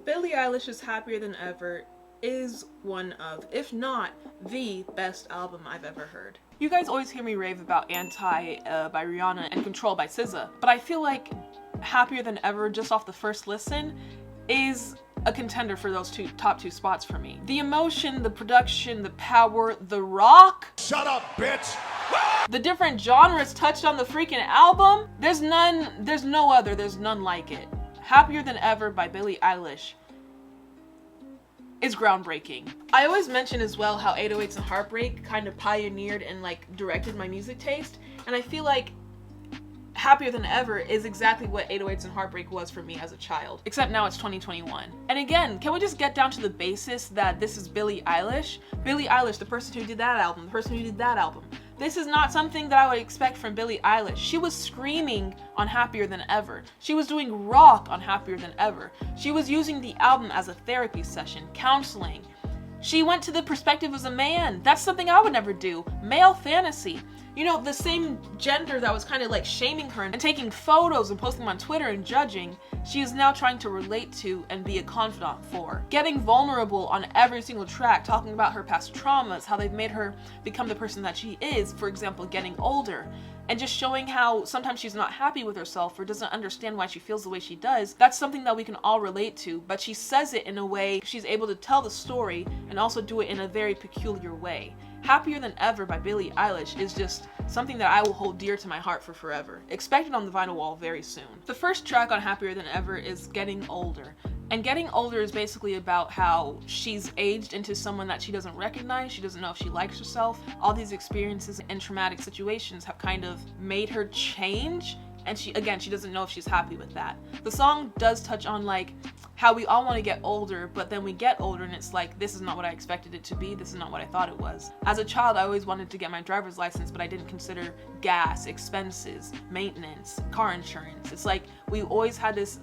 Billie Eilish's Happier Than Ever is one of, if not the best album I've ever heard. You guys always hear me rave about Anti by Rihanna and Control by SZA, but I feel like Happier Than Ever, just off the first listen, is a contender for those top two spots for me. The emotion, the production, the power, the rock. Shut up, bitch! The different genres touched on the freaking album. There's no other, there's none like it. Happier Than Ever by Billie Eilish is groundbreaking. I always mention as well how 808s and Heartbreak kind of pioneered and like directed my music taste, and I feel like Happier Than Ever is exactly what 808s and Heartbreak was for me as a child, except now it's 2021. And again, can we just get down to the basis that this is Billie Eilish? Billie Eilish, the person who did that album, the person who did that album. This is not something that I would expect from Billie Eilish. She was screaming on Happier Than Ever. She was doing rock on Happier Than Ever. She was using the album as a therapy session, counseling. She went to the perspective as a man. That's something I would never do. Male fantasy. You know, the same gender that was kind of like shaming her and taking photos and posting them on Twitter and judging, she is now trying to relate to and be a confidant for. Getting vulnerable on every single track, talking about her past traumas, how they've made her become the person that she is, for example, getting older. And just showing how sometimes she's not happy with herself or doesn't understand why she feels the way she does. That's something that we can all relate to, but she says it in a way she's able to tell the story and also do it in a very peculiar way. Happier Than Ever by Billie Eilish is just something that I will hold dear to my heart for forever. Expect it on the vinyl wall very soon. The first track on Happier Than Ever is Getting Older. And Getting Older is basically about how she's aged into someone that she doesn't recognize, she doesn't know if she likes herself. All these experiences and traumatic situations have kind of made her change, and she doesn't know if she's happy with that. The song does touch on like how we all want to get older, but then we get older and it's like, this is not what I expected it to be, this is not what I thought it was. As a child, I always wanted to get my driver's license, but I didn't consider gas, expenses, maintenance, car insurance. It's like we always had this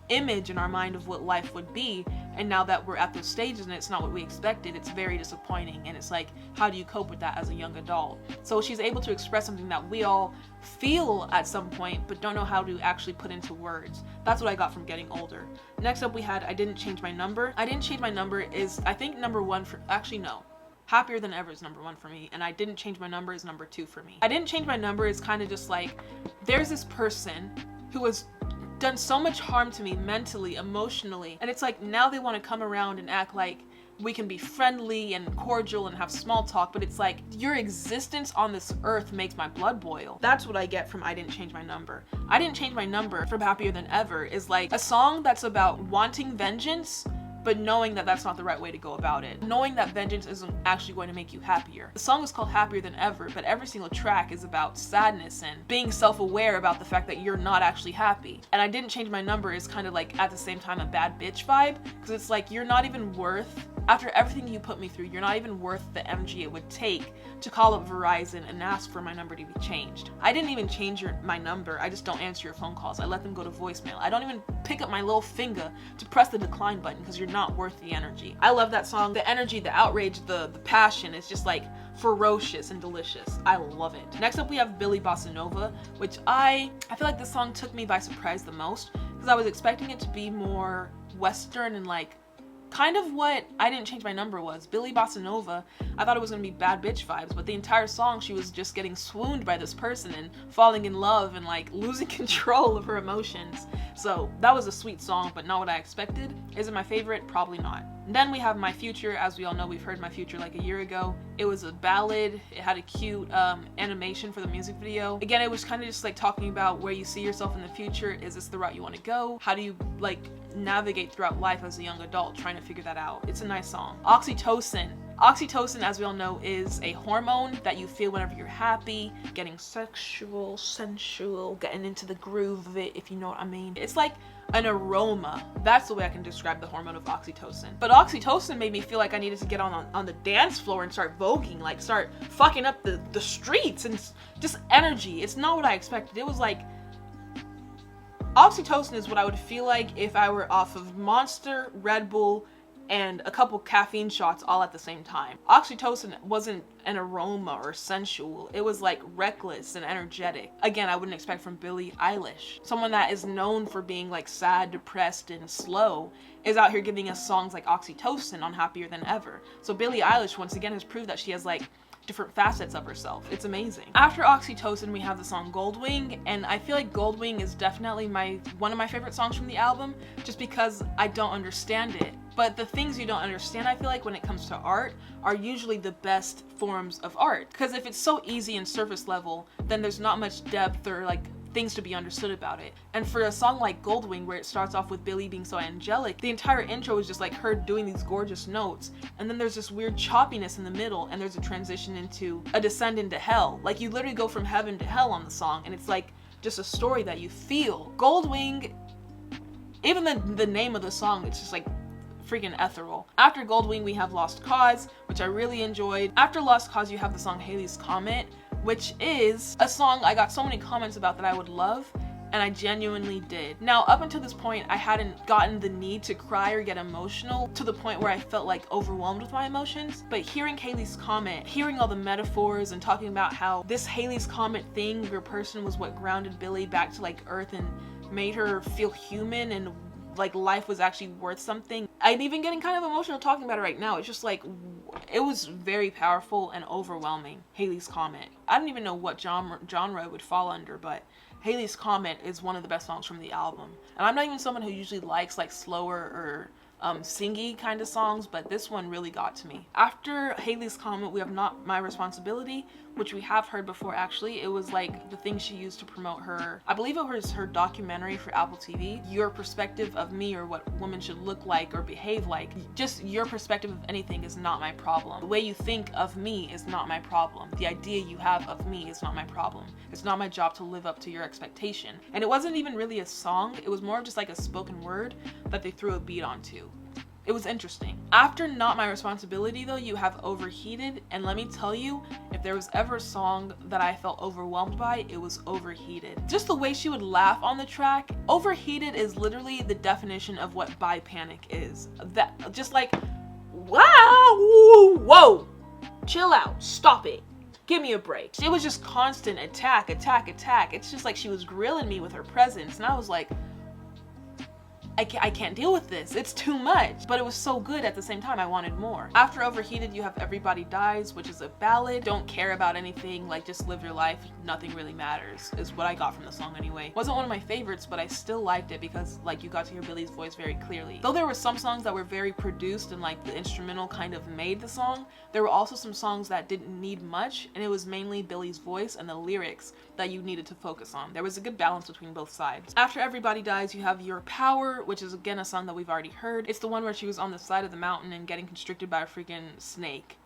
image in our mind of what life would be, and now that we're at those stages and it's not what we expected, it's very disappointing. And it's like, how do you cope with that as a young adult? So she's able to express something that we all feel at some point but don't know how to actually put into words. That's what I got from Getting Older. Next up we had I Didn't Change My Number. I Didn't Change My Number is, I think, number one for, actually no, Happier Than Ever is number one for me, and I Didn't Change My Number is number two for me. I Didn't Change My Number is kind of just like, there's this person who has done so much harm to me mentally, emotionally, and it's like now they want to come around and act like we can be friendly and cordial and have small talk, but it's like your existence on this earth makes my blood boil. That's what I get from I Didn't Change My Number. I Didn't Change My Number from Happier Than Ever is like a song that's about wanting vengeance, but knowing that that's not the right way to go about it. Knowing that vengeance isn't actually going to make you happier. The song is called Happier Than Ever, but every single track is about sadness and being self-aware about the fact that you're not actually happy. And I Didn't Change My Number is kind of like at the same time a bad bitch vibe, because it's like you're not even worth, after everything you put me through, you're not even worth the MG it would take to call up Verizon and ask for my number to be changed. I didn't even change my number, I just don't answer your phone calls. I let them go to voicemail. I don't even pick up my little finger to press the decline button because you're not worth the energy. I love that song. The energy, the outrage, the passion is just like ferocious and delicious. I love it. Next up we have Billy Bossa Nova, which I feel like this song took me by surprise the most because I was expecting it to be more Western and like kind of what I Didn't Change My Number was. Billy Bossa Nova, I thought it was gonna be bad bitch vibes, but the entire song she was just getting swooned by this person and falling in love and like losing control of her emotions. So that was a sweet song, but not what I expected. Is it my favorite? Probably not. And then we have My Future. As we all know, we've heard My Future like a year ago. It was a ballad. It had a cute animation for the music video. Again, it was kind of just like talking about where you see yourself in the future. Is this the route you want to go? How do you like navigate throughout life as a young adult trying to figure that out? It's a nice song. Oxytocin. Oxytocin, as we all know, is a hormone that you feel whenever you're happy, getting sexual, sensual, getting into the groove of it, if you know what I mean. It's like an aroma. That's the way I can describe the hormone of oxytocin. But oxytocin made me feel like I needed to get on the dance floor and start voguing, like start fucking up the streets and just energy. It's not what I expected. It was like, oxytocin is what I would feel like if I were off of Monster, Red Bull, and a couple caffeine shots all at the same time. Oxytocin wasn't an aroma or sensual. It was like reckless and energetic. Again, I wouldn't expect from Billie Eilish. Someone that is known for being like sad, depressed, and slow is out here giving us songs like Oxytocin on Happier Than Ever. So Billie Eilish once again has proved that she has like different facets of herself. It's amazing. After Oxytocin, we have the song Goldwing, and I feel like Goldwing is definitely one of my favorite songs from the album, just because I don't understand it. But the things you don't understand, I feel like, when it comes to art, are usually the best forms of art. Because if it's so easy and surface level, then there's not much depth or like things to be understood about it. And for a song like Goldwing, where it starts off with Billie being so angelic, the entire intro is just like her doing these gorgeous notes, and then there's this weird choppiness in the middle, and there's a transition into a descent into hell. Like, you literally go from heaven to hell on the song, and it's like just a story that you feel. Goldwing, even the name of the song, it's just like freaking ethereal. After Goldwing, we have Lost Cause, which I really enjoyed. After Lost Cause, you have the song Halley's Comet, which is a song I got so many comments about that I would love, and I genuinely did. Now, up until this point, I hadn't gotten the need to cry or get emotional to the point where I felt like overwhelmed with my emotions, but hearing Halley's Comet, hearing all the metaphors and talking about how this Halley's Comet thing or person was what grounded Billie back to like Earth and made her feel human and like life was actually worth something. I'm even getting kind of emotional talking about it right now. It's just like, it was very powerful and overwhelming. Halley's Comet. I don't even know what genre it would fall under, but Halley's Comet is one of the best songs from the album. And I'm not even someone who usually likes like slower or singy kind of songs, but this one really got to me. After Halley's Comet, we have Not My Responsibility, which we have heard before actually. It was like the thing she used to promote her, I believe it was her documentary for Apple TV. Your perspective of me, or what women should look like or behave like. Just your perspective of anything is not my problem. The way you think of me is not my problem. The idea you have of me is not my problem. It's not my job to live up to your expectation. And it wasn't even really a song, it was more of just like a spoken word that they threw a beat onto. It was interesting. After Not My Responsibility though, you have Overheated, and let me tell you, if there was ever a song that I felt overwhelmed by, it was Overheated. Just the way she would laugh on the track. Overheated is literally the definition of what bi panic is. That just like, wow, whoa, chill out, stop it. Give me a break. It was just constant attack, attack, attack. It's just like she was grilling me with her presence, and I was like, I can't deal with this. It's too much. But it was so good at the same time. I wanted more. After Overheated, you have Everybody Dies, which is a ballad. Don't care about anything. Like, just live your life. Nothing really matters, is what I got from the song anyway. Wasn't one of my favorites, but I still liked it because, like, you got to hear Billie's voice very clearly. Though there were some songs that were very produced and, like, the instrumental kind of made the song, there were also some songs that didn't need much, and it was mainly Billie's voice and the lyrics that you needed to focus on. There was a good balance between both sides. After Everybody Dies, you have Your Power, which is again a song that we've already heard. It's the one where she was on the side of the mountain and getting constricted by a freaking snake.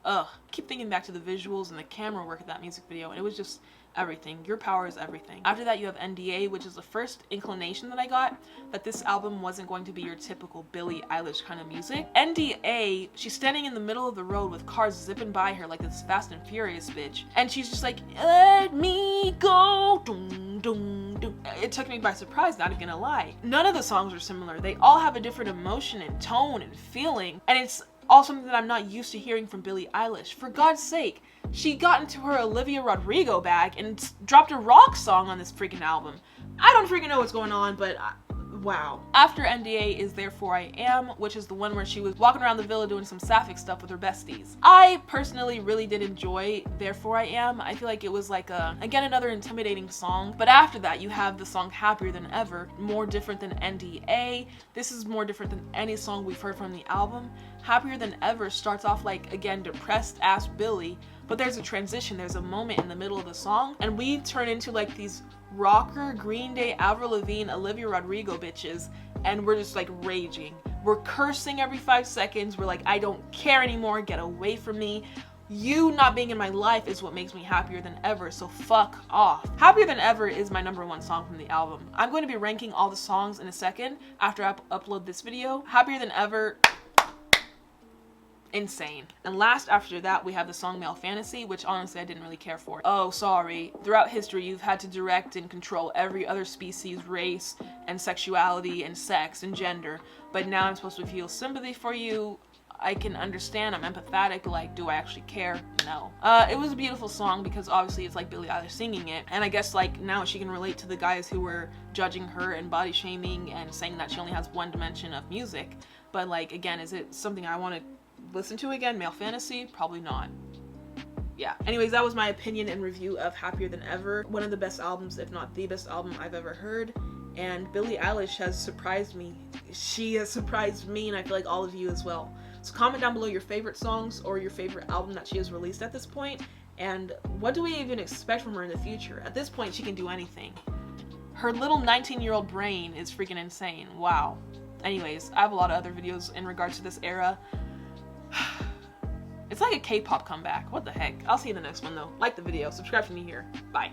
Ugh. I keep thinking back to the visuals and the camera work of that music video, and it was just everything. Your Power is everything. After that, you have NDA, which is the first inclination that I got that this album wasn't going to be your typical Billie Eilish kind of music. NDA, she's standing in the middle of the road with cars zipping by her like this Fast and Furious bitch, and she's just like, let me go, doom, doom, doom. It took me by surprise, not even gonna lie. None of the songs are similar. They all have a different emotion and tone and feeling, and it's all something that I'm not used to hearing from Billie Eilish. For God's sake, she got into her Olivia Rodrigo bag and dropped a rock song on this freaking album. I don't freaking know what's going on, but wow. After NDA is Therefore I Am, which is the one where she was walking around the villa doing some sapphic stuff with her besties. I personally really did enjoy Therefore I Am. I feel like it was like again, another intimidating song. But after that, you have the song Happier Than Ever, more different than NDA. This is more different than any song we've heard from the album. Happier Than Ever starts off like, again, depressed ass Billie, but there's a transition, there's a moment in the middle of the song, and we turn into like these rocker, Green Day, Avril Lavigne, Olivia Rodrigo bitches, and we're just like raging. We're cursing every 5 seconds. We're like, I don't care anymore, get away from me. You not being in my life is what makes me happier than ever, so fuck off. Happier Than Ever is my #1 song from the album. I'm going to be ranking all the songs in a second after I upload this video. Happier Than Ever, insane. And last after that, we have the song Male Fantasy, which honestly I didn't really care for. Oh, sorry. Throughout history, you've had to direct and control every other species, race, and sexuality, and sex, and gender, but now I'm supposed to feel sympathy for you. I can understand, I'm empathetic, but like, do I actually care? No. It was a beautiful song because obviously it's like Billie Eilish singing it, and I guess like now she can relate to the guys who were judging her and body shaming and saying that she only has one dimension of music. But like, again, is it something I want to listen to again? Male Fantasy? Probably not. Yeah. Anyways, that was my opinion and review of Happier Than Ever. One of the best albums, if not the best album I've ever heard. And Billie Eilish has surprised me. She has surprised me, and I feel like all of you as well. So comment down below your favorite songs or your favorite album that she has released at this point, and what do we even expect from her in the future? At this point, she can do anything. Her little 19-year-old brain is freaking insane. Wow. Anyways, I have a lot of other videos in regards to this era. It's like a K-pop comeback. What the heck? I'll see you in the next one though. Like the video, subscribe to me here. Bye.